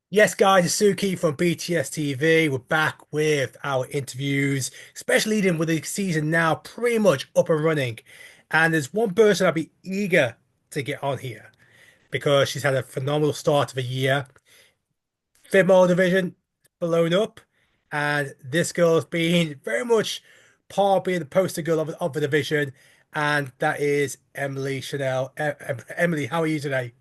Yes, guys, it's Suki from BTS TV. We're back with our interviews, especially leading with the season now pretty much up and running. And there's one person I'd be eager to get on here because she's had a phenomenal start of the year. Female division blown up, and this girl's been very much part of being the poster girl of the division, and that is Emily Chanel. Emily, how are you today?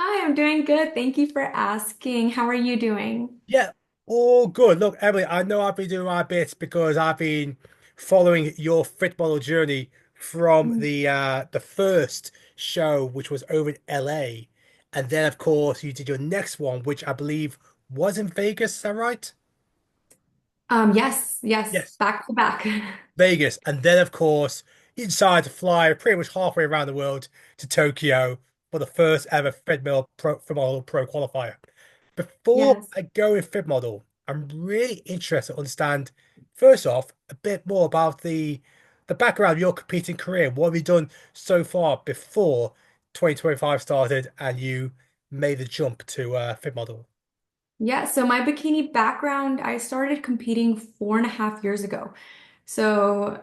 Hi, I'm doing good. Thank you for asking. How are you doing? Yeah, all good. Look, Emily, I know I've been doing my bits because I've been following your fit model journey from Mm. the first show, which was over in LA, and then of course you did your next one, which I believe was in Vegas. Is that right? Yes, Yes. back to back. Vegas, and then of course you decided to fly pretty much halfway around the world to Tokyo for the first ever Fit Model Pro qualifier. Before Yes. I go in Fit Model, I'm really interested to understand first off a bit more about the background of your competing career. What have you done so far before 2025 started and you made the jump to Fit Model? Yeah, so my bikini background, I started competing 4.5 years ago. So,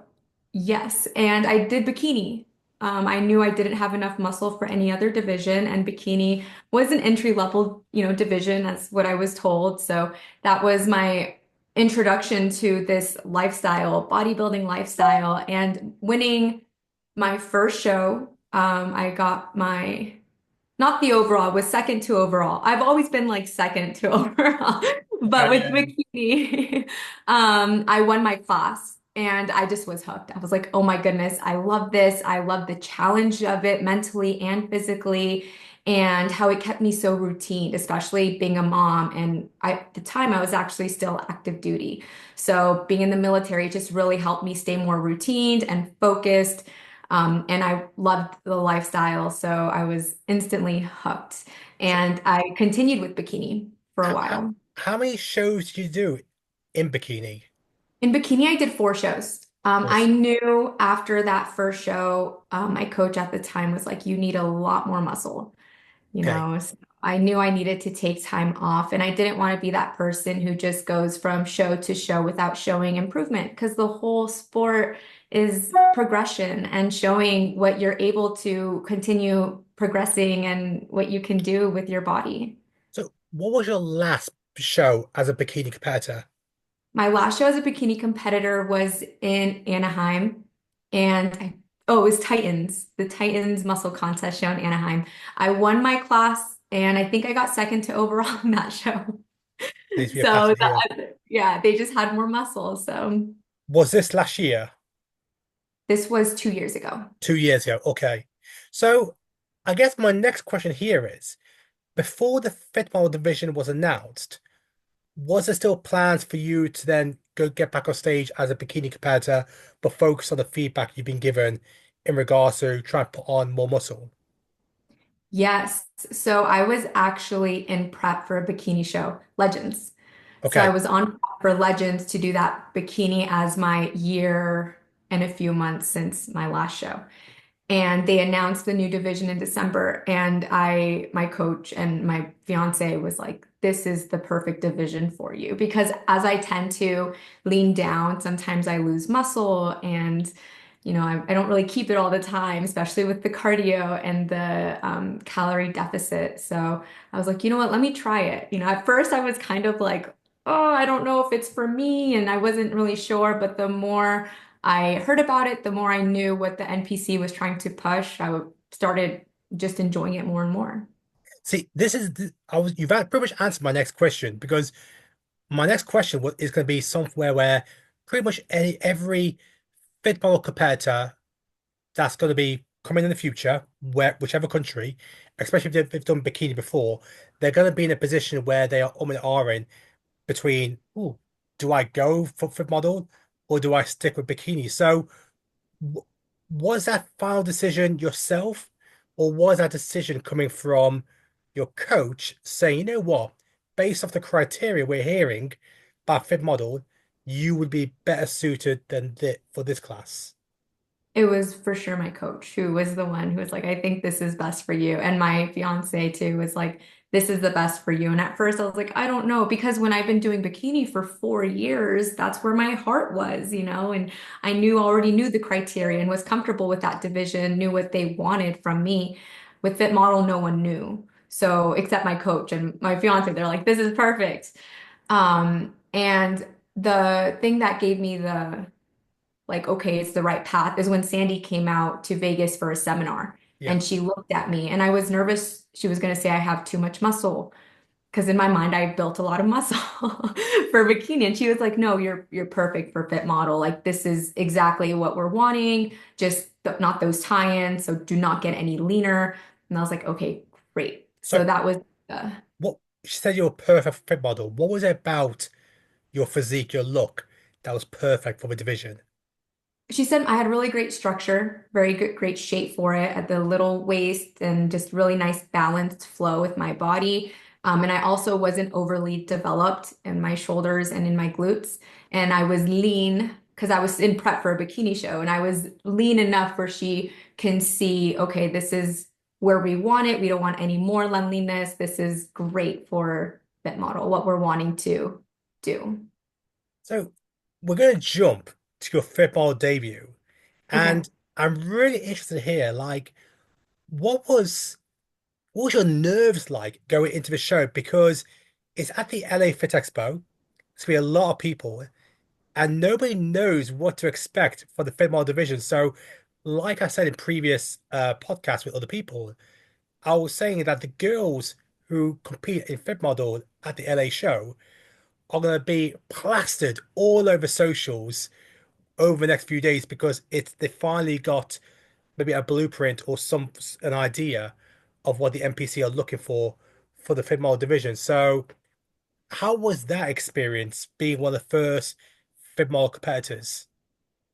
yes, and I did bikini. I knew I didn't have enough muscle for any other division, and bikini was an entry level, division. That's what I was told. So that was my introduction to this lifestyle, bodybuilding lifestyle, and winning my first show. I got my not the overall, was second to overall. I've always been like second to overall. But with Okay. bikini, I won my class and I just was hooked. I was like, oh my goodness, I love this. I love the challenge of it mentally and physically, and how it kept me so routine, especially being a mom. And at the time, I was actually still active duty. So being in the military just really helped me stay more routine and focused. And I loved the lifestyle, so I was instantly hooked. So And I continued with bikini for a how, while. how many shows did you do in bikini? In bikini, I did 4 shows. I Was knew after that first show, my coach at the time was like, you need a lot more muscle, you okay. know. So I knew I needed to take time off, and I didn't want to be that person who just goes from show to show without showing improvement because the whole sport is progression and showing what you're able to continue progressing and what you can do with your body. So, what was your last show as a bikini competitor? My last show as a bikini competitor was in Anaheim, and it was Titans, the Titans muscle contest show in Anaheim. I won my class, and I think I got second to overall in that show. Needs to be a So passive here. yeah, they just had more muscle. So Was this last year? this was 2 years ago. 2 years ago. Okay. So, I guess my next question here is, before the Fitball division was announced, was there still plans for you to then go get back on stage as a bikini competitor, but focus on the feedback you've been given in regards to trying to put on more muscle? Yes. So I was actually in prep for a bikini show, Legends. So I Okay. was on prep for Legends to do that bikini as my year and a few months since my last show. And they announced the new division in December, and my coach and my fiance was like, this is the perfect division for you, because as I tend to lean down, sometimes I lose muscle, and I don't really keep it all the time, especially with the cardio and the calorie deficit. So I was like, you know what, let me try it. At first I was kind of like, oh, I don't know if it's for me, and I wasn't really sure, but the more I heard about it, the more I knew what the NPC was trying to push. Started just enjoying it more and more. See, you've pretty much answered my next question because my next question is going to be somewhere where pretty much every football competitor that's going to be coming in the future, whichever country, especially if they've done bikini before, they're going to be in a position where they are and ahhing between, oh, do I go for fit model or do I stick with bikini? So, w was that final decision yourself, or was that decision coming from your coach saying, you know what, based off the criteria we're hearing by fit model, you would be better suited than for this class? It was for sure my coach who was the one who was like, I think this is best for you. And my fiance too was like, this is the best for you. And at first I was like, I don't know, because when I've been doing bikini for 4 years, that's where my heart was, and I already knew the criteria and was comfortable with that division, knew what they wanted from me. With Fit Model, no one knew. So except my coach and my fiance, they're like, this is perfect. And the thing that gave me the like, okay, it's the right path is when Sandy came out to Vegas for a seminar Yeah. and she looked at me and I was nervous she was going to say I have too much muscle because in my mind I built a lot of muscle for bikini and she was like, "No, you're perfect for Fit Model. Like this is exactly what we're wanting, just not those tie-ins, so do not get any leaner." And I was like, "Okay, great." So So that was uh, what she said you're a perfect fit model. What was it about your physique, your look that was perfect for the division? She said I had really great structure, very good, great shape for it at the little waist and just really nice balanced flow with my body. And I also wasn't overly developed in my shoulders and in my glutes. And I was lean because I was in prep for a bikini show and I was lean enough where she can see, okay, this is where we want it. We don't want any more leanliness. This is great for Fit Model, what we're wanting to do. So we're going to jump to your football debut, Okay. and I'm really interested to hear, like, what was what was your nerves like going into the show? Because it's at the LA Fit Expo. It's gonna be a lot of people, and nobody knows what to expect for the fit model division. So, like I said in previous podcasts with other people, I was saying that the girls who compete in fit model at the LA show are going to be plastered all over socials over the next few days because it's they finally got maybe a blueprint or an idea of what the NPC are looking for the fit model division. So, how was that experience being one of the first fit model competitors?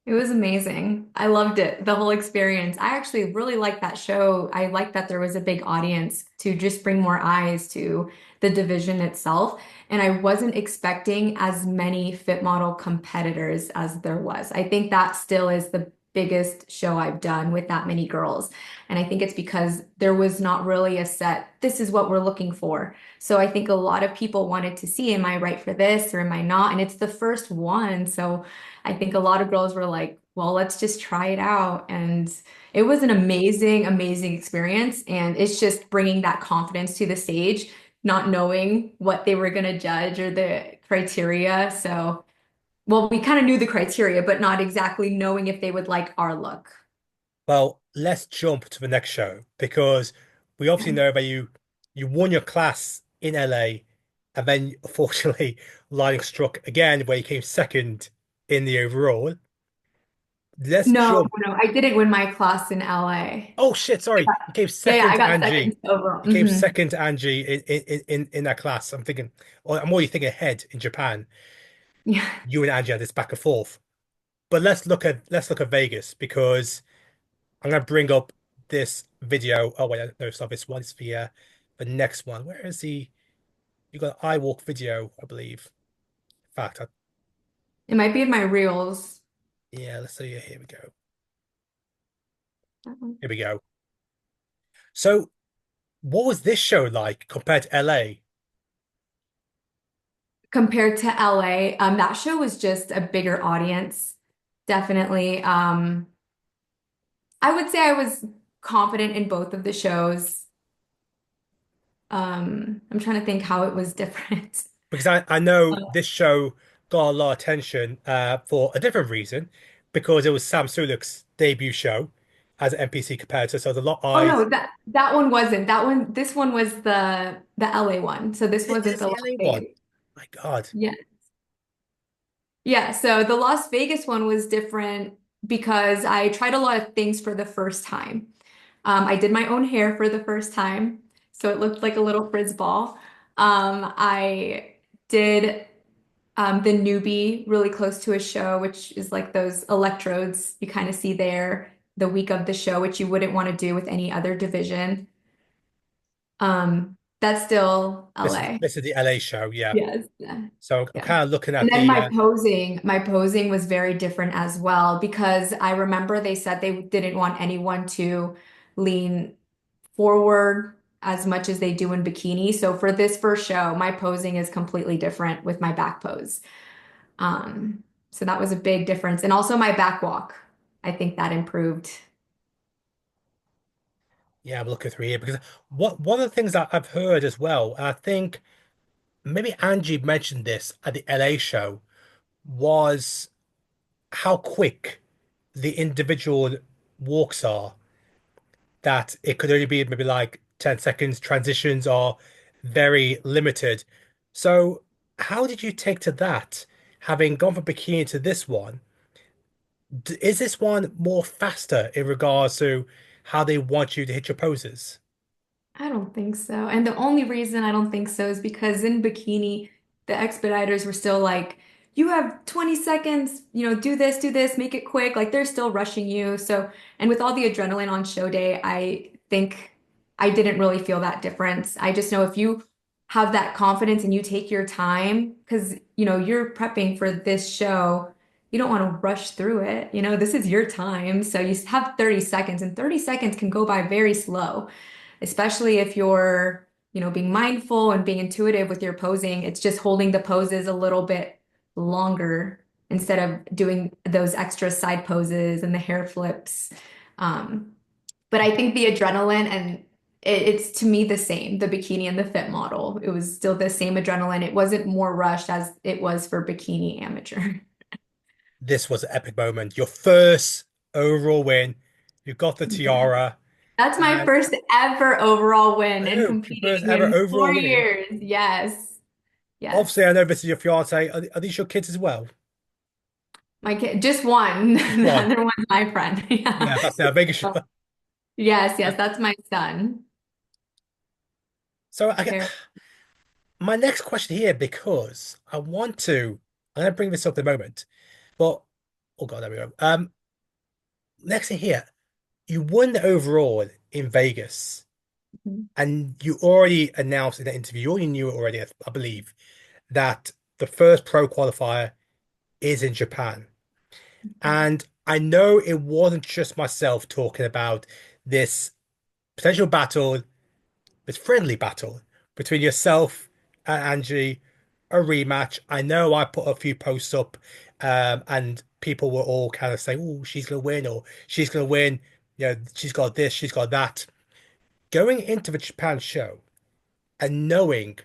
It was amazing. I loved it, the whole experience. I actually really liked that show. I liked that there was a big audience to just bring more eyes to the division itself. And I wasn't expecting as many fit model competitors as there was. I think that still is the biggest show I've done with that many girls. And I think it's because there was not really a set, this is what we're looking for. So I think a lot of people wanted to see, am I right for this or am I not? And it's the first one. So I think a lot of girls were like, well, let's just try it out. And it was an amazing, amazing experience. And it's just bringing that confidence to the stage, not knowing what they were going to judge or the criteria. So, well, we kind of knew the criteria, but not exactly knowing if they would like our look. Well, let's jump to the next show because we obviously Okay. know that you won your class in LA and then unfortunately lightning struck again where you came second in the overall. Let's No, jump. no, I didn't win my class in LA. Oh shit, sorry. You came Yeah, yeah, second I to got Angie. second overall. You came Hmm. second to Angie in that class. I'm thinking, or I'm already thinking ahead in Japan. Yeah. You and Angie had this back and forth. But let's look at Vegas because I'm gonna bring up this video. Oh wait, no, it's not this one. It's the next one. Where is the? You got an iWalk video, I believe. In fact, It might be in my reels. yeah. Let's see. Here we go. Here we go. So, what was this show like compared to LA? Compared to LA, that show was just a bigger audience, definitely. I would say I was confident in both of the shows. I'm trying to think how it was different. Because I know this show got a lot of attention for a different reason, because it was Sam Sulek's debut show as an NPC competitor. So there's a lot of Oh eyes. no, that one wasn't. That one, this one was the LA one. So this It wasn't is the the Las LA one. Vegas. My God. Yeah. Yeah, so the Las Vegas one was different because I tried a lot of things for the first time. I did my own hair for the first time, so it looked like a little frizz ball. I did the newbie really close to a show, which is like those electrodes you kind of see there the week of the show, which you wouldn't want to do with any other division. That's still This is LA. this is the LA show, yeah. Yes. Yeah. So I'm Yeah. kind of looking And at then the my posing was very different as well because I remember they said they didn't want anyone to lean forward as much as they do in bikini. So for this first show, my posing is completely different with my back pose. Um, so that was a big difference. And also my back walk. I think that improved. yeah, I'm looking through here because what one of the things that I've heard as well, and I think maybe Angie mentioned this at the LA show, was how quick the individual walks are. That it could only be maybe like 10 seconds, transitions are very limited. So how did you take to that, having gone from bikini to this one? Is this one more faster in regards to how they want you to hit your poses? I don't think so. And the only reason I don't think so is because in bikini, the expediters were still like, you have 20 seconds, do this, make it quick. Like they're still rushing you. So, and with all the adrenaline on show day, I think I didn't really feel that difference. I just know if you have that confidence and you take your time, because, you're prepping for this show, you don't want to rush through it. This is your time. So you have 30 seconds, and 30 seconds can go by very slow, especially if you're, being mindful and being intuitive with your posing. It's just holding the poses a little bit longer instead of doing those extra side poses and the hair flips. Um, but I think the adrenaline and it's to me the same, the bikini and the fit model. It was still the same adrenaline. It wasn't more rushed as it was for bikini amateur. This was an epic moment. Your first overall win. You got the tiara. That's my And first ever overall win in oh, your first competing ever in overall four winning. years. Yes. Yes. Obviously, I know this is your fiance. Are these your kids as well? My kid, just one. Just The one. other one's my friend. Yeah. Yeah, that's now making sure. Yes, yes, that's my son. So I get Very. my next question here because I'm going to bring this up in a moment. But oh God, there we go. Next thing here, you won the overall in Vegas, and you already announced in the interview, you already knew it already, I believe, that the first pro qualifier is in Japan. And I know it wasn't just myself talking about this potential battle, this friendly battle between yourself and Angie, a rematch. I know I put a few posts up, and people were all kind of saying, "Oh, she's gonna win," or "She's gonna win." She's got this, she's got that. Going into the Japan show and knowing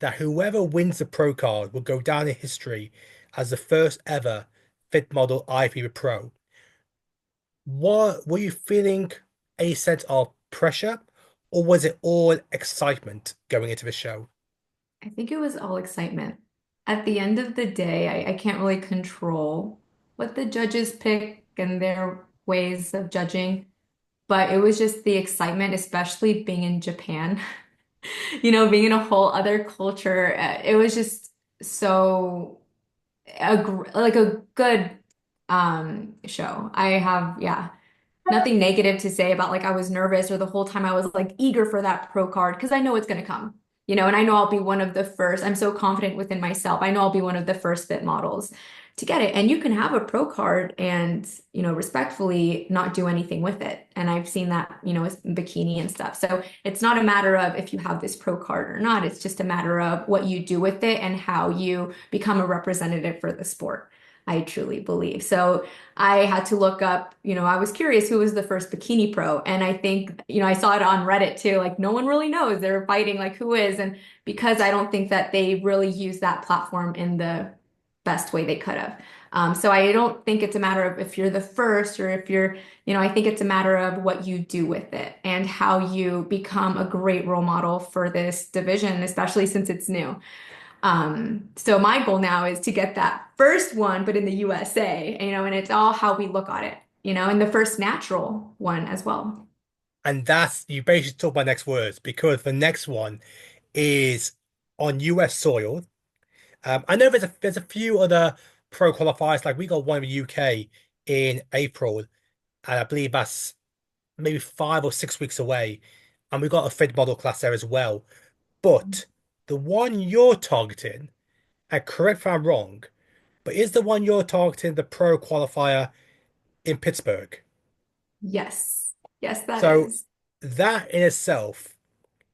that whoever wins the pro card will go down in history as the first ever fit model Ifbb Pro. What were you feeling a sense of pressure, or was it all excitement going into the show? I think it was all excitement. At the end of the day, I can't really control what the judges pick and their ways of judging, but it was just the excitement, especially being in Japan, being in a whole other culture. It was just so like a good show. I have, yeah, nothing negative to say about like I was nervous or the whole time I was like eager for that pro card because I know it's going to come, and I know I'll be one of the first. I'm so confident within myself. I know I'll be one of the first fit models to get it. And you can have a pro card and, respectfully not do anything with it. And I've seen that, with bikini and stuff. So it's not a matter of if you have this pro card or not. It's just a matter of what you do with it and how you become a representative for the sport. I truly believe. So I had to look up, I was curious who was the first bikini pro. And I think, I saw it on Reddit too. Like no one really knows. They're fighting like who is. And because I don't think that they really use that platform in the best way they could have. So I don't think it's a matter of if you're the first or if you're, I think it's a matter of what you do with it and how you become a great role model for this division, especially since it's new. So my goal now is to get that first one, but in the USA, and it's all how we look at it, and the first natural one as well. And that's you basically took my next words because the next one is on US soil. I know there's a few other pro qualifiers, like we got one in the UK in April, and I believe that's maybe 5 or 6 weeks away. And we got a fit model class there as well. But the one you're targeting, and correct if I'm wrong, but is the one you're targeting the pro qualifier in Pittsburgh? Yes. Yes, that So is. that in itself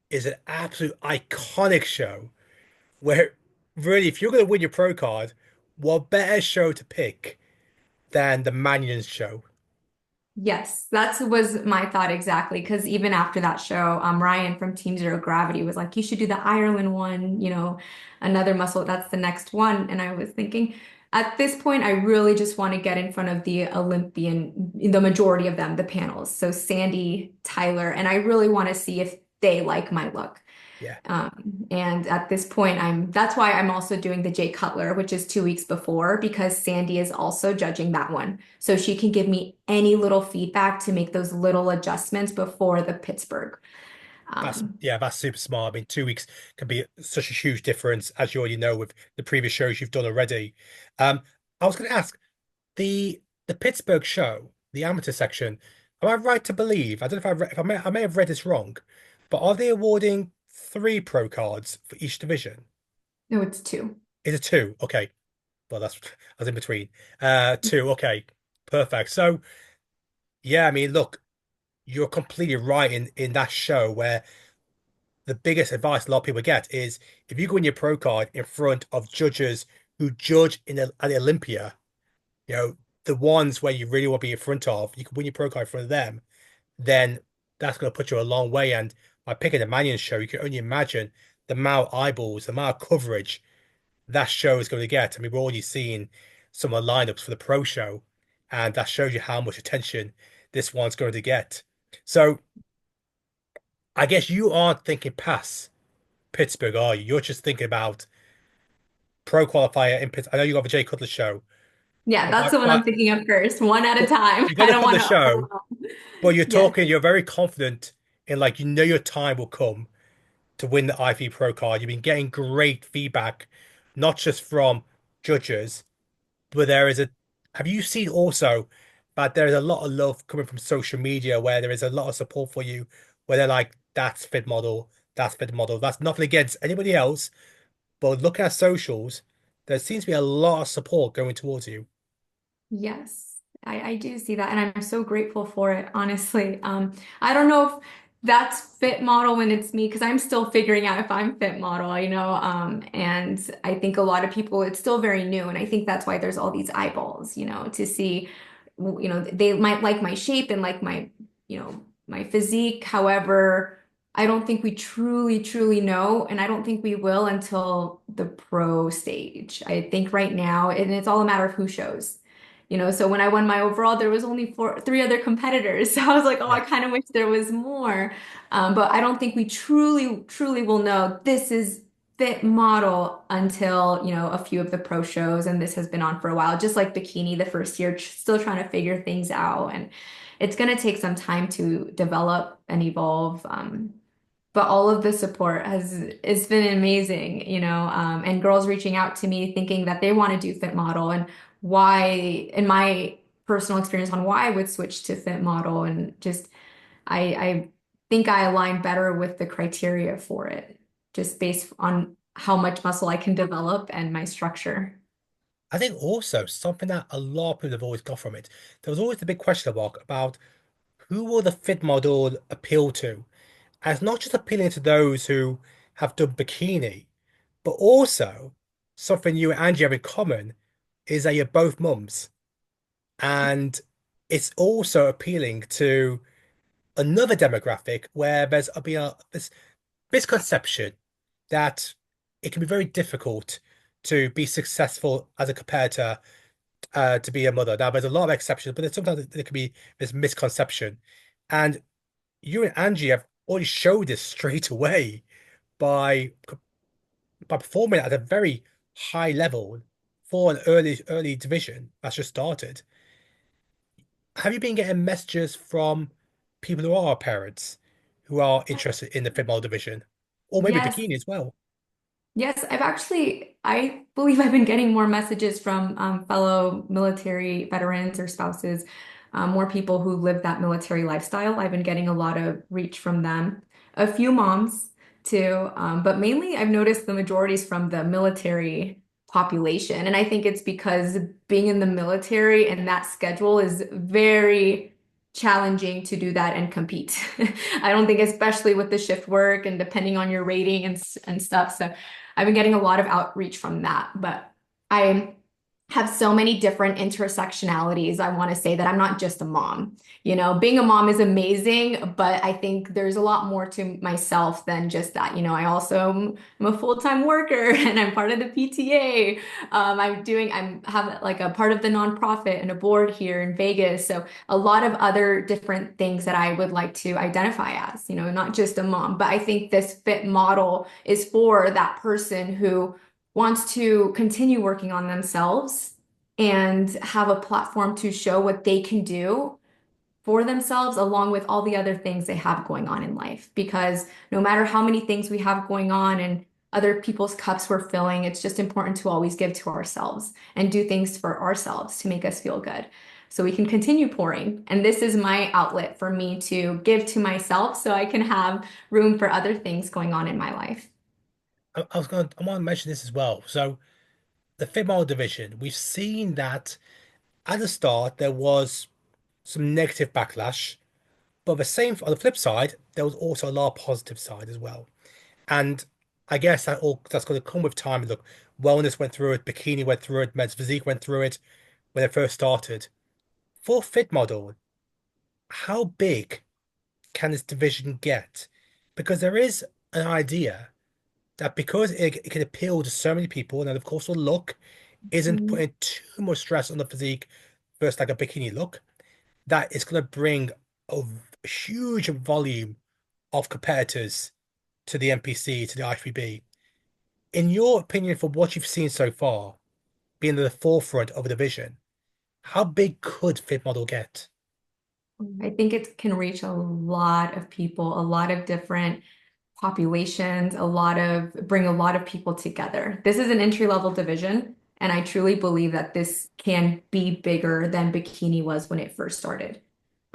is an absolute iconic show where really, if you're going to win your pro card, what better show to pick than the Manions show? Yes, that was my thought exactly. Because even after that show, Ryan from Team Zero Gravity was like, "You should do the Ireland one, another muscle. That's the next one." And I was thinking, at this point, I really just want to get in front of the Olympian, the majority of them, the panels. So Sandy, Tyler, and I really want to see if they like my look. Yeah, And at this point, that's why I'm also doing the Jay Cutler, which is 2 weeks before, because Sandy is also judging that one. So she can give me any little feedback to make those little adjustments before the Pittsburgh. Um, that's super smart. I mean, 2 weeks can be such a huge difference, as you already know with the previous shows you've done already. Um, I was going to ask the Pittsburgh show, the amateur section. Am I right to believe? I don't know if I may have read this wrong, but are they awarding three pro cards for each division? no, it's two. Is it two? Okay. Well, that's I was in between. Two. Okay. Perfect. So, yeah, I mean, look, you're completely right in that show where the biggest advice a lot of people get is if you go in your pro card in front of judges who judge at the Olympia, you know, the ones where you really want to be in front of, you can win your pro card in front of them, then that's going to put you a long way. And by picking the Manion show, you can only imagine the amount of eyeballs, the amount of coverage that show is going to get. I mean, we're already seeing some of the lineups for the pro show, and that shows you how much attention this one's going to get. So I guess you aren't thinking past Pittsburgh, are you? You're just thinking about pro qualifier in Pittsburgh. I know you got the Jay Cutler show, Yeah, that's the one I'm but thinking of first, one at a time. you got I the don't want Cutler to show, overwhelm. but Yes, you're very confident in like you know your time will come to win the IV Pro card. You've been getting great feedback, not just from judges, but there is a have you seen also that there is a lot of love coming from social media where there is a lot of support for you, where they're like, that's fit model. That's nothing against anybody else, but looking at socials, there seems to be a lot of support going towards you. yes, I do see that, and I'm so grateful for it, honestly. I don't know if that's fit model when it's me, because I'm still figuring out if I'm fit model, and I think a lot of people, it's still very new, and I think that's why there's all these eyeballs, to see, they might like my shape and like my physique. However, I don't think we truly, truly know, and I don't think we will until the pro stage. I think right now, and it's all a matter of who shows. So when I won my overall, there was only three other competitors. So I was like, oh, I Yeah. kind of wish there was more. But I don't think we truly, truly will know this is fit model until, a few of the pro shows. And this has been on for a while, just like Bikini the first year, still trying to figure things out. And it's going to take some time to develop and evolve. But all of the support has it's been amazing, and girls reaching out to me thinking that they want to do fit model and why, in my personal experience on why I would switch to fit model, and just I think I align better with the criteria for it, just based on how much muscle I can develop and my structure. I think also something that a lot of people have always got from it, there was always the big question mark about who will the fit model appeal to? And it's not just appealing to those who have done bikini, but also something you and Angie have in common is that you're both mums. And it's also appealing to another demographic where this misconception that it can be very difficult to be successful as a competitor to be a mother. Now, there's a lot of exceptions, but there's sometimes there can be this misconception. And you and Angie have already showed this straight away by performing at a very high level for an early division that's just started. Have you been getting messages from people who are parents who are interested in the female division, or maybe Yes, bikini as well? yes, I believe I've been getting more messages from fellow military veterans or spouses, more people who live that military lifestyle. I've been getting a lot of reach from them. A few moms, too. But mainly I've noticed the majority is from the military population. And I think it's because being in the military and that schedule is very challenging to do that and compete. I don't think, especially with the shift work and depending on your rating and stuff. So I've been getting a lot of outreach from that. But I have so many different intersectionalities. I want to say that I'm not just a mom. You know, being a mom is amazing, but I think there's a lot more to myself than just that. You know, I also am a full-time worker and I'm part of the PTA. I'm have like a part of the nonprofit and a board here in Vegas. So a lot of other different things that I would like to identify as, you know, not just a mom. But I think this fit model is for that person who wants to continue working on themselves and have a platform to show what they can do for themselves, along with all the other things they have going on in life. Because no matter how many things we have going on and other people's cups we're filling, it's just important to always give to ourselves and do things for ourselves to make us feel good. So we can continue pouring. And this is my outlet for me to give to myself so I can have room for other things going on in my life. I want to mention this as well. So the female division, we've seen that at the start there was some negative backlash, but on the flip side, there was also a lot of positive side as well. And I guess that's going to come with time. Look, wellness went through it, bikini went through it, men's physique went through it when it first started. For fit model, how big can this division get? Because there is an idea that because it can appeal to so many people, and then of course the look isn't Mhm. putting too much stress on the physique versus like a bikini look, that it's going to bring a huge volume of competitors to the NPC, to the Ifbb. In your opinion, from what you've seen so far, being at the forefront of a division, how big could Fit Model get? I think it can reach a lot of people, a lot of different populations, bring a lot of people together. This is an entry-level division, and I truly believe that this can be bigger than bikini was when it first started.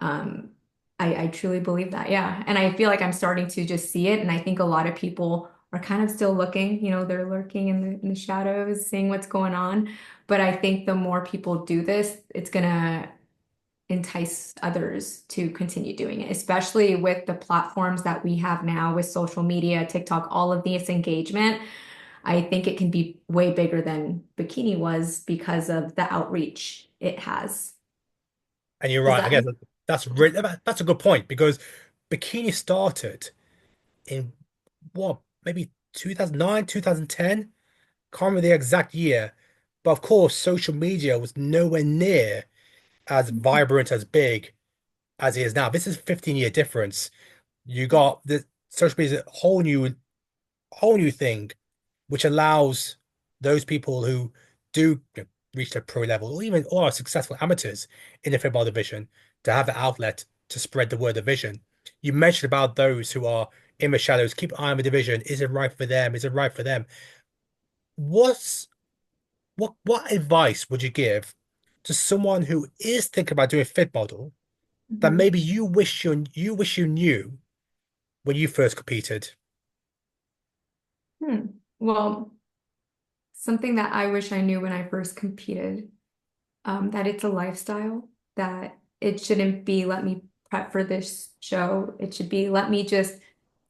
Um, I truly believe that, yeah. And I feel like I'm starting to just see it, and I think a lot of people are kind of still looking, you know, they're lurking in the shadows, seeing what's going on. But I think the more people do this, it's gonna entice others to continue doing it, especially with the platforms that we have now with social media, TikTok, all of this engagement. I think it can be way bigger than Bikini was because of the outreach it has. And you're Does right. I that guess make that's a good point because bikini started in what, maybe 2009, 2010? Can't remember the exact year. But of course, social media was nowhere near as vibrant, as big as it is now. This is a 15-year difference. You got the social media is a whole new thing, which allows those people who do, reach their pro level or even or are successful amateurs in the football division to have an outlet to spread the word of vision. You mentioned about those who are in the shadows, keep an eye on the division. Is it right for them? Is it right for them? What's what advice would you give to someone who is thinking about doing fit model that Mhm. maybe you knew when you first competed? Well, something that I wish I knew when I first competed, that it's a lifestyle, that it shouldn't be let me prep for this show. It should be let me just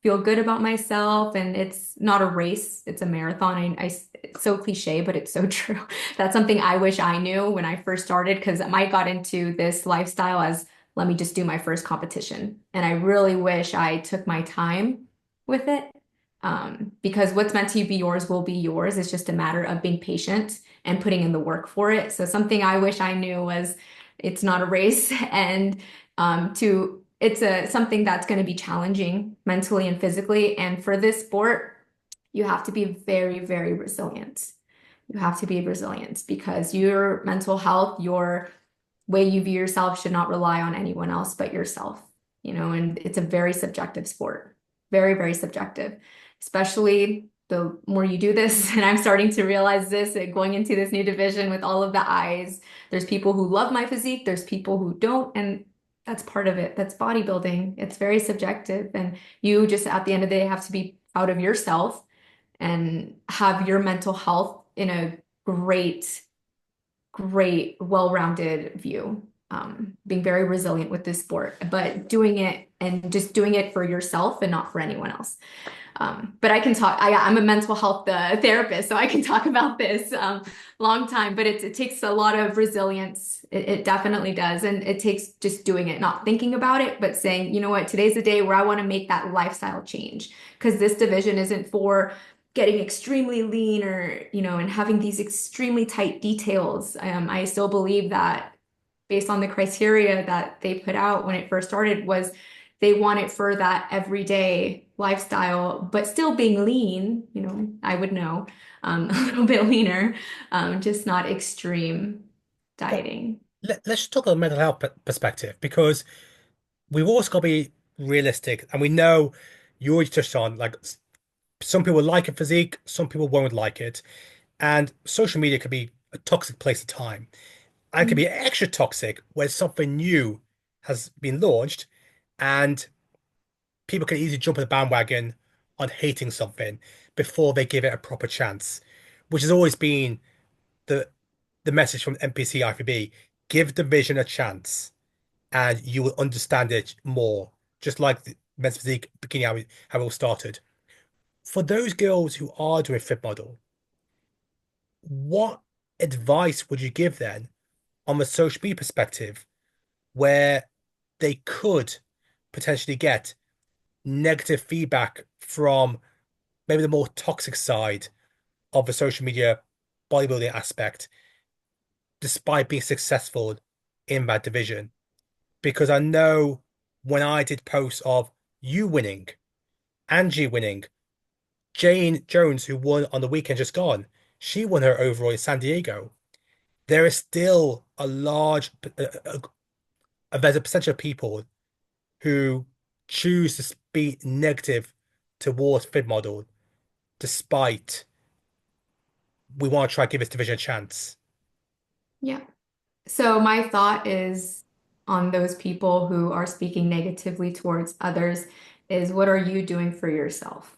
feel good about myself. And it's not a race, it's a marathon. It's so cliche, but it's so true. That's something I wish I knew when I first started because I got into this lifestyle as let me just do my first competition. And I really wish I took my time with it. Because what's meant to be yours will be yours. It's just a matter of being patient and putting in the work for it. So something I wish I knew was it's not a race and to it's a something that's going to be challenging mentally and physically. And for this sport, you have to be very, very resilient. You have to be resilient because your mental health, your way you view yourself should not rely on anyone else but yourself, you know, and it's a very subjective sport, very, very subjective, especially the more you do this. And I'm starting to realize this going into this new division with all of the eyes. There's people who love my physique, there's people who don't. And that's part of it. That's bodybuilding. It's very subjective. And you just at the end of the day have to be out of yourself and have your mental health in a great, great, well-rounded view. Being very resilient with this sport, but doing it and just doing it for yourself and not for anyone else. But I can talk, I'm a mental health therapist, so I can talk about this long time, but it takes a lot of resilience. It definitely does. And it takes just doing it, not thinking about it, but saying, you know what, today's the day where I want to make that lifestyle change. Because this division isn't for getting extremely lean or, and having these extremely tight details. I still believe that based on the criteria that they put out when it first started was they want it for that everyday lifestyle, but still being lean, I would know, a little bit leaner, just not extreme But dieting. let's just talk on a mental health perspective because we've also got to be realistic, and we know you already touched on like some people like a physique, some people won't like it, and social media could be a toxic place of time. And it could be extra toxic where something new has been launched, and people can easily jump on the bandwagon on hating something before they give it a proper chance, which has always been the the message from NPC IFB. Give the vision a chance, and you will understand it more. Just like the men's physique bikini, how it all started. For those girls who are doing fit model, what advice would you give then on the social media perspective where they could potentially get negative feedback from maybe the more toxic side of the social media bodybuilding aspect, despite being successful in that division? Because I know when I did posts of you winning, Angie winning, Jane Jones, who won on the weekend just gone, she won her overall in San Diego. There is still a large, there's a percentage of people who choose to be negative towards Fit Model, despite we want to try to give this division a chance. Yeah. So my thought is on those people who are speaking negatively towards others is what are you doing for yourself?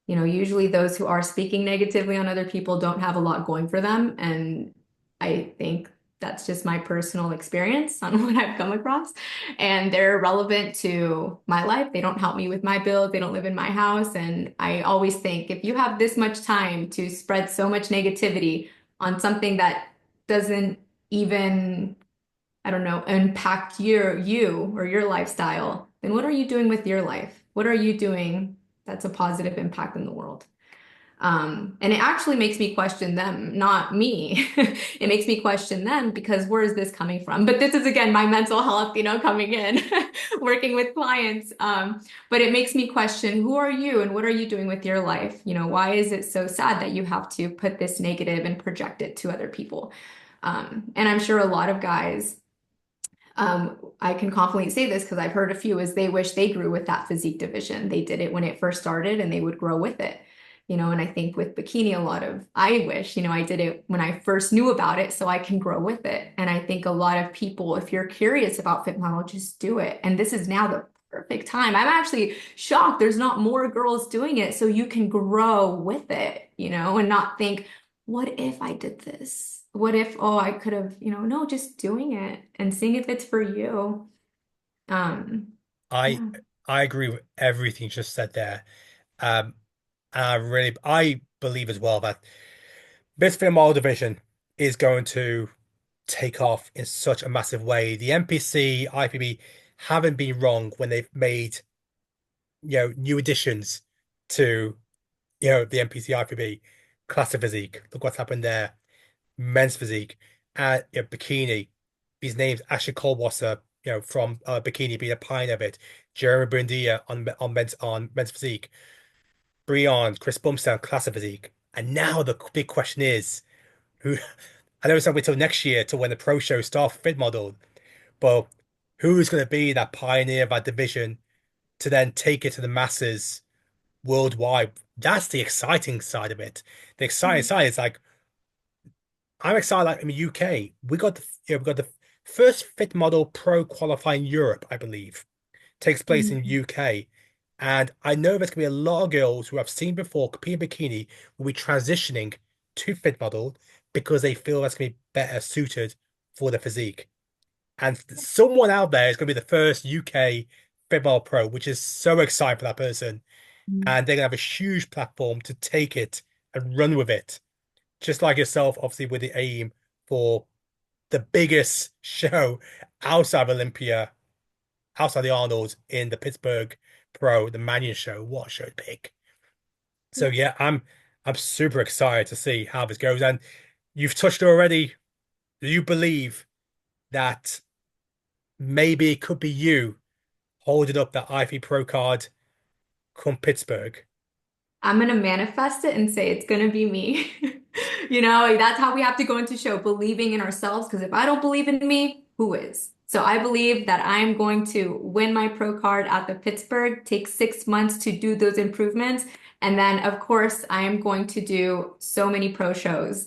Usually those who are speaking negatively on other people don't have a lot going for them. And I think that's just my personal experience on what I've come across. And they're relevant to my life. They don't help me with my bills. They don't live in my house. And I always think if you have this much time to spread so much negativity on something that doesn't even, I don't know, impact you or your lifestyle, then what are you doing with your life? What are you doing that's a positive impact in the world? And it actually makes me question them, not me. It makes me question them because where is this coming from? But this is again my mental health, coming in, working with clients. But it makes me question who are you and what are you doing with your life? Why is it so sad that you have to put this negative and project it to other people? And I'm sure a lot of guys I can confidently say this because I've heard a few is they wish they grew with that physique division. They did it when it first started and they would grow with it. And I think with bikini, I wish, I did it when I first knew about it so I can grow with it. And I think a lot of people, if you're curious about fit model, just do it. And this is now the perfect time. I'm actually shocked there's not more girls doing it so you can grow with it, and not think, what if I did this? What if, oh, I could have, no, just doing it and seeing if it's for you. Um, I yeah. I agree with everything you just said there. Um, and I believe as well that this film model division is going to take off in such a massive way. The NPC, IFB haven't been wrong when they've made, new additions to, the NPC IFB classic physique. Look what's happened there. Men's physique and bikini. These names, Ashley Colwasser, from Bikini being a pioneer of it. Jeremy Buendia on men's physique. Breon, Chris Bumstead, classic physique. And now the big question is, who? I know it's not until next year to when the pro show start for fit model, but who's going to be that pioneer of that division to then take it to the masses worldwide? That's the exciting side of it. The exciting side is like I'm excited. Like in the UK, we got the first fit model pro qualify in Europe, I believe, takes place in Mhm. UK. And I know there's going to be a lot of girls who I've seen before compete in bikini will be transitioning to fit model because they feel that's going to be better suited for their physique. And someone out there is going to be the first UK fit model pro, which is so exciting for that person. Mm. And they're going to have a huge platform to take it and run with it. Just like yourself, obviously, with the aim for the biggest show outside of Olympia, outside the Arnold in the Pittsburgh Pro, the Manion show. What a show to pick. So Yes. yeah, I'm super excited to see how this goes. And you've touched already, do you believe that maybe it could be you holding up that IFE Pro card come Pittsburgh? I'm gonna manifest it and say it's gonna be me. You know, like, that's how we have to go into show, believing in ourselves. Because if I don't believe in me, who is? So I believe that I'm going to win my pro card at the Pittsburgh, take 6 months to do those improvements. And then, of course, I am going to do so many pro shows,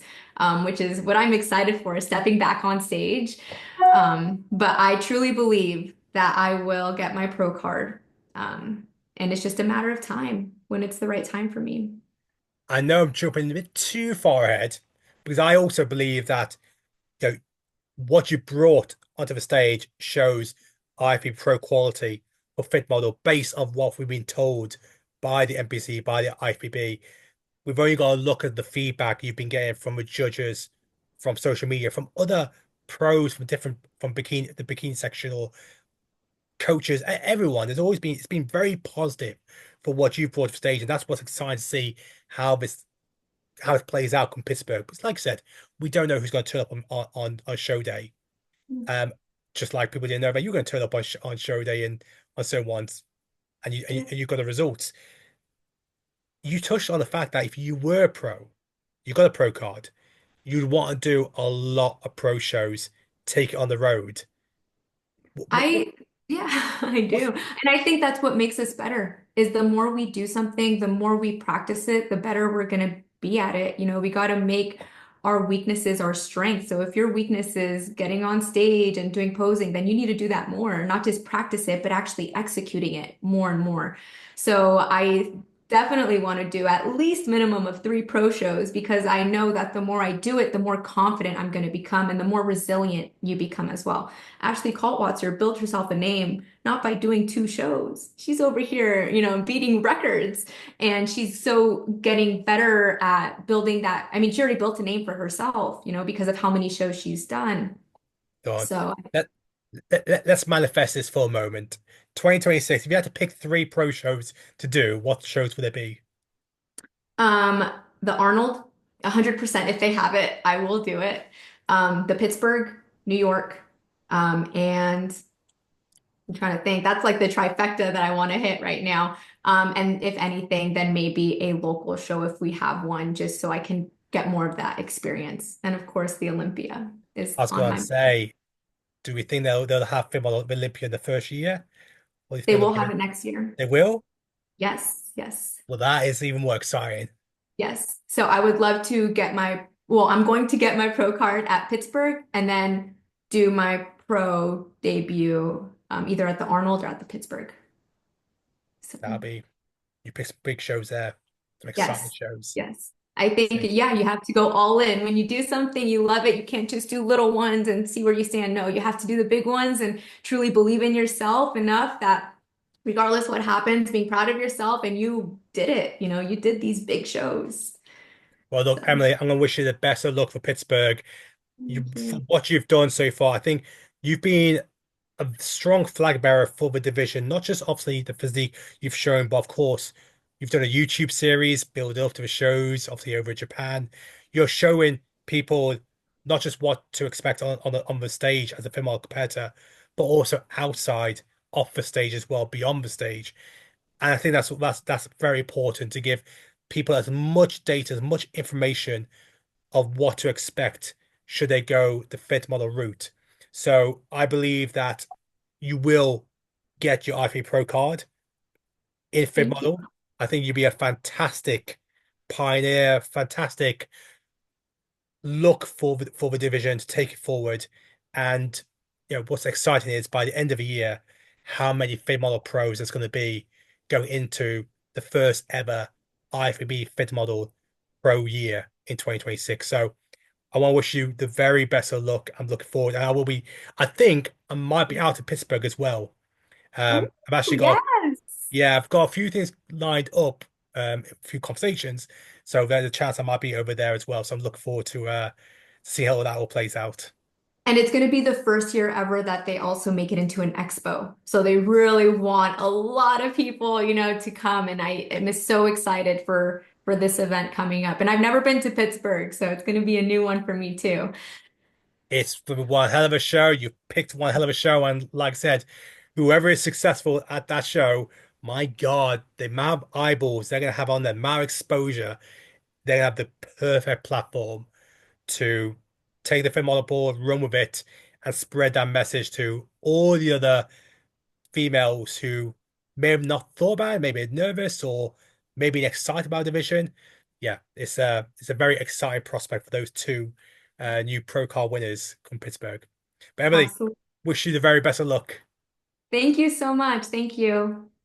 which is what I'm excited for, stepping back on stage. But I truly believe that I will get my pro card. And it's just a matter of time when it's the right time for me. I know I'm jumping a bit too far ahead because I also believe that you know what you brought onto the stage shows IFE Pro quality for fit model based on what we've been told by the NPC, by the IFBB. We've only got to look at the feedback you've been getting from the judges, from social media, from other pros, from different from bikini, the bikini section or coaches, everyone. It's been very positive for what you've brought to stage, and that's what's exciting to see how how it plays out in Pittsburgh. But like I said, we don't know who's going to turn up on show day. Um, just like people didn't know that you're going to turn up on show day and on certain ones, Yeah. and you got the results. You touched on the fact that if you were a pro, you got a pro card, you'd want to do a lot of pro shows, take it on the road. I, yeah, I What's do. And I think that's what makes us better is the more we do something, the more we practice it, the better we're going to be at it. You know, we got to make our weaknesses our strength. So if your weakness is getting on stage and doing posing, then you need to do that more, not just practice it, but actually executing it more and more. So I definitely want to do at least minimum of 3 pro shows because I know that the more I do it, the more confident I'm going to become and the more resilient you become as well. Ashley Kaltwasser built herself a name not by doing 2 shows. She's over here, you know, beating records and she's so getting better at building that. I mean, she already built a name for herself, you know, because of how many shows she's done. going on? So, Let, let's manifest this for a moment. 2026, if you had to pick 3 pro shows to do, what shows would it be? um, the Arnold, 100%, if they have it, I will do it. The Pittsburgh, New York, and I'm trying to think. That's like the trifecta that I want to hit right now. And if anything, then maybe a local show if we have one, just so I can get more of that experience. And of course, the Olympia is I was on going to my. say, do we think they'll have film on Olympia in the first year? Or do you They think will have it next year. they will? Yes, yes, Well, that is even more exciting. yes. So I would love to get well, I'm going to get my pro card at Pittsburgh and then do my pro debut either at the Arnold or at the Pittsburgh. So. That'll be you pick some big shows there, some exciting Yes, shows. yes. I think, See, yeah, you have to go all in. When you do something, you love it. You can't just do little ones and see where you stand. No, you have to do the big ones and truly believe in yourself enough that regardless what happens, being proud of yourself and you did it. You know, you did these big shows. well, look, So Emily, I'm going to wish you the best of luck for Pittsburgh. You thank for you. what you've done so far. I think you've been a strong flag bearer for the division, not just obviously the physique you've shown, but of course you've done a YouTube series, build up to the shows, obviously over in Japan. You're showing people not just what to expect on the stage as a female competitor, but also outside off the stage as well, beyond the stage. And I think that's very important to give people as much data, as much information of what to expect should they go the fit model route. So I believe that you will get your IFA Pro card in fit Thank you. model. I think you'll be a fantastic pioneer, fantastic look for the division to take it forward. And what's exciting is by the end of the year, how many fit model pros there's going to be going into the first ever IFBB Fit Model Pro year in 2026. So I want to wish you the very best of luck. I'm looking forward, and I think I might be out of Pittsburgh as well. Ooh, I've actually got, yes. yeah, I've got a few things lined up, a few conversations. So there's a chance I might be over there as well. So I'm looking forward to see how that all plays out. And it's going to be the first year ever that they also make it into an expo. So they really want a lot of people, to come. And I am so excited for this event coming up. And I've never been to Pittsburgh, so it's going to be a new one for me too. It's one hell of a show. You picked one hell of a show, and like I said, whoever is successful at that show, my God, the amount of eyeballs they're gonna have on them, amount of exposure, they're gonna have the perfect platform to take the film on board, run with it, and spread that message to all the other females who may have not thought about it, maybe nervous or maybe excited about division. Yeah, it's a very exciting prospect for those two new pro car winners from Pittsburgh. But Emily, Absolutely. wish you the very best of luck. Thank you so much. Thank you.